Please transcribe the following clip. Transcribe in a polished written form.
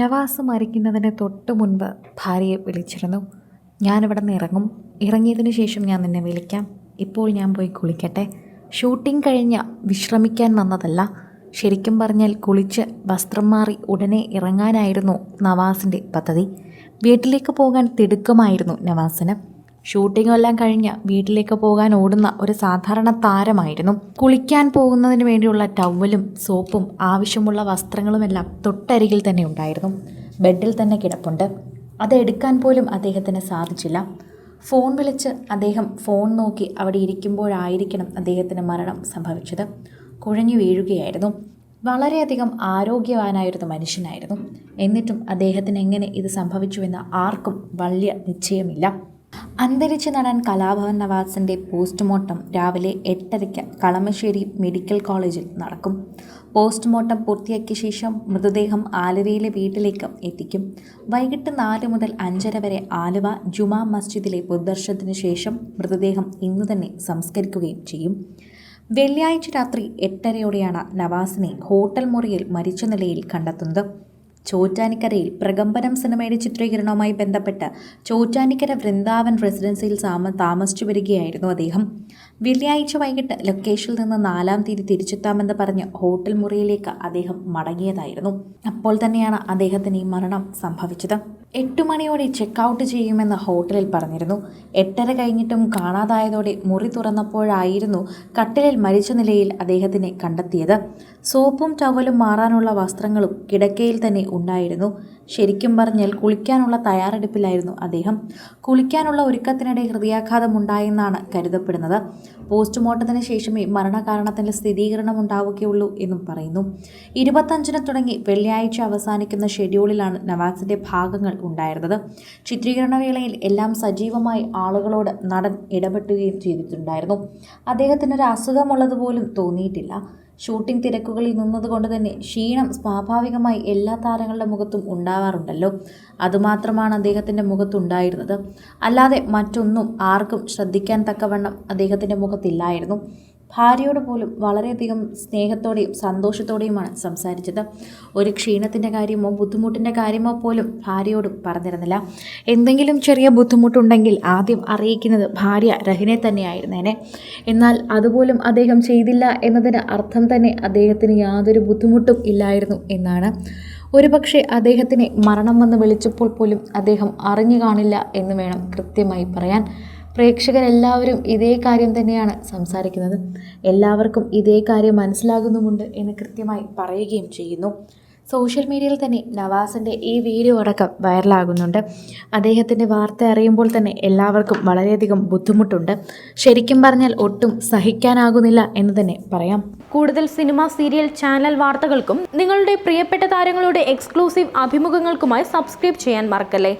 നവാസ് മരിക്കുന്നതിന് തൊട്ട് മുൻപ് ഭാര്യയെ വിളിച്ചിരുന്നു. ഞാനിവിടെ നിന്ന് ഇറങ്ങും, ഇറങ്ങിയതിന് ശേഷം ഞാൻ നിന്നെ വിളിക്കാം, ഇപ്പോൾ ഞാൻ പോയി കുളിക്കട്ടെ. ഷൂട്ടിംഗ് കഴിഞ്ഞ് വിശ്രമിക്കാൻ വന്നതല്ല, ശരിക്കും പറഞ്ഞാൽ കുളിച്ച് വസ്ത്രം മാറി ഉടനെ ഇറങ്ങാനായിരുന്നു നവാസിൻ്റെ പദ്ധതി. വീട്ടിലേക്ക് പോകാൻ തിടുക്കമായിരുന്നു നവാസിന്. ഷൂട്ടിംഗ് എല്ലാം കഴിഞ്ഞ് വീട്ടിലേക്ക് പോകാൻ ഓടുന്ന ഒരു സാധാരണ താരമായിരുന്നു. കുളിക്കാൻ പോകുന്നതിന് വേണ്ടിയുള്ള ടവലും സോപ്പും ആവശ്യമുള്ള വസ്ത്രങ്ങളുമെല്ലാം തൊട്ടരികിൽ തന്നെ ഉണ്ടായിരുന്നു. ബെഡിൽ തന്നെ കിടപ്പുണ്ട്. അതെടുക്കാൻ പോലും അദ്ദേഹത്തിന് സാധിച്ചില്ല. ഫോൺ വിളിച്ച് അദ്ദേഹം ഫോൺ നോക്കി അവിടെ ഇരിക്കുമ്പോഴായിരിക്കണം അദ്ദേഹത്തിന് മരണം സംഭവിച്ചത്. കുഴഞ്ഞു വീഴുകയായിരുന്നു. വളരെയധികം ആരോഗ്യവാനായിരുന്ന മനുഷ്യനായിരുന്നു. എന്നിട്ടും അദ്ദേഹത്തിന് എങ്ങനെ ഇത് സംഭവിച്ചുവെന്ന് ആർക്കും വലിയ നിശ്ചയമില്ല. അന്തരിച്ച നടൻ കലാഭവൻ നവാസിൻ്റെ പോസ്റ്റ്മോർട്ടം രാവിലെ 8:30 കളമശ്ശേരി മെഡിക്കൽ കോളേജിൽ നടക്കും. പോസ്റ്റ്മോർട്ടം പൂർത്തിയാക്കിയ ശേഷം മൃതദേഹം ആലുവയിലെ വീട്ടിലേക്ക് എത്തിക്കും. വൈകിട്ട് 4 മുതൽ 5:30 വരെ ആലുവ ജുമാ മസ്ജിദിലെ പൊതുദർശനത്തിന് ശേഷം മൃതദേഹം ഇന്നു തന്നെ സംസ്കരിക്കുകയും ചെയ്യും. വെള്ളിയാഴ്ച രാത്രി 8:30-യോടെയാണ് നവാസിനെ ഹോട്ടൽ മുറിയിൽ മരിച്ച നിലയിൽ കണ്ടെത്തുന്നത്. ചോറ്റാനിക്കരയിൽ പ്രകമ്പനം സിനിമയുടെ ചിത്രീകരണവുമായി ബന്ധപ്പെട്ട് ചോറ്റാനിക്കര വൃന്ദാവൻ റെസിഡൻസിയിൽ താമസിച്ചു വരികയായിരുന്നു അദ്ദേഹം. വെള്ളിയാഴ്ച വൈകിട്ട് ലൊക്കേഷനിൽ നിന്ന് 4-ാം തീയതി തിരിച്ചെത്താമെന്ന് പറഞ്ഞ് ഹോട്ടൽ മുറിയിലേക്ക് അദ്ദേഹം മടങ്ങിയതായിരുന്നു. അപ്പോൾ തന്നെയാണ് അദ്ദേഹത്തിന് ഈ മരണം സംഭവിച്ചത്. 8 മണിയോടെ ചെക്കൗട്ട് ചെയ്യുമെന്ന് ഹോട്ടലിൽ പറഞ്ഞിരുന്നു. 8:30 കഴിഞ്ഞിട്ടും കാണാതായതോടെ മുറി തുറന്നപ്പോഴായിരുന്നു കട്ടിലിൽ മരിച്ച നിലയിൽ അദ്ദേഹത്തിനെ കണ്ടെത്തിയത്. സോപ്പും ടവലും മാറാനുള്ള വസ്ത്രങ്ങളും കിടക്കയിൽ തന്നെ ഉണ്ടായിരുന്നു. ശരിക്കും പറഞ്ഞാൽ കുളിക്കാനുള്ള തയ്യാറെടുപ്പിലായിരുന്നു അദ്ദേഹം. കുളിക്കാനുള്ള ഒരുക്കത്തിനിടെ ഹൃദയാഘാതം ഉണ്ടായെന്നാണ് കരുതപ്പെടുന്നത്. പോസ്റ്റ്മോർട്ടത്തിന് ശേഷമേ മരണകാരണത്തിൻ്റെ സ്ഥിരീകരണം ഉണ്ടാവുകയുള്ളൂ എന്നും പറയുന്നു. 25-ന് തുടങ്ങി വെള്ളിയാഴ്ച അവസാനിക്കുന്ന ഷെഡ്യൂളിലാണ് നവാസിൻ്റെ ഭാഗങ്ങൾ ഉണ്ടായിരുന്നത്. ചിത്രീകരണ വേളയിൽ എല്ലാം സജീവമായി ആളുകളോട് നടൻ ഇടപെട്ടുകയും ചെയ്തിട്ടുണ്ടായിരുന്നു. അദ്ദേഹത്തിനൊരു അസുഖമുള്ളതുപോലും തോന്നിയിട്ടില്ല. ഷൂട്ടിംഗ് തിരക്കുകളിൽ നിന്നതുകൊണ്ട് തന്നെ ക്ഷീണം സ്വാഭാവികമായി എല്ലാ താരങ്ങളുടെ മുഖത്തും ഉണ്ടാവാറുണ്ടല്ലോ. അതുമാത്രമാണ് അദ്ദേഹത്തിൻ്റെ മുഖത്തുണ്ടായിരുന്നത്. അല്ലാതെ മറ്റൊന്നും ആർക്കും ശ്രദ്ധിക്കാൻ തക്കവണ്ണം അദ്ദേഹത്തിൻ്റെ മുഖത്തില്ലായിരുന്നു. ഭാര്യയോട് പോലും വളരെയധികം സ്നേഹത്തോടെയും സന്തോഷത്തോടെയുമാണ് സംസാരിച്ചത്. ഒരു ക്ഷീണത്തിൻ്റെ കാര്യമോ ബുദ്ധിമുട്ടിൻ്റെ കാര്യമോ പോലും ഭാര്യയോടും പറഞ്ഞിരുന്നില്ല. എന്തെങ്കിലും ചെറിയ ബുദ്ധിമുട്ടുണ്ടെങ്കിൽ ആദ്യം അറിയിക്കുന്നത് ഭാര്യ രഹിനെ തന്നെയായിരുന്നേനെ. എന്നാൽ അതുപോലും അദ്ദേഹം ചെയ്തില്ല എന്നതിന് അർത്ഥം തന്നെ അദ്ദേഹത്തിന് യാതൊരു ബുദ്ധിമുട്ടും ഇല്ലായിരുന്നു എന്നാണ്. ഒരുപക്ഷെ അദ്ദേഹത്തിന് മരണം വന്ന് വിളിച്ചപ്പോൾ പോലും അദ്ദേഹം അറിഞ്ഞു കാണില്ല എന്ന് വേണം കൃത്യമായി പറയാൻ. പ്രേക്ഷകരെല്ലാവരും ഇതേ കാര്യം തന്നെയാണ് സംസാരിക്കുന്നത്. എല്ലാവർക്കും ഇതേ കാര്യം മനസ്സിലാകുന്നുമുണ്ട് എന്ന് കൃത്യമായി പറയുകയും ചെയ്യുന്നു. സോഷ്യൽ മീഡിയയിൽ തന്നെ നവാസിൻ്റെ ഈ വീഡിയോ അടക്കം വൈറലാകുന്നുണ്ട്. അദ്ദേഹത്തിൻ്റെ വാർത്ത അറിയുമ്പോൾ തന്നെ എല്ലാവർക്കും വളരെയധികം ബുദ്ധിമുട്ടുണ്ട്. ശരിക്കും പറഞ്ഞാൽ ഒട്ടും സഹിക്കാനാകുന്നില്ല എന്ന് തന്നെ പറയാം. കൂടുതൽ സിനിമ, സീരിയൽ, ചാനൽ വാർത്തകൾക്കും നിങ്ങളുടെ പ്രിയപ്പെട്ട താരങ്ങളുടെ എക്സ്ക്ലൂസീവ് അഭിമുഖങ്ങൾക്കുമായി സബ്സ്ക്രൈബ് ചെയ്യാൻ മറക്കല്ലേ.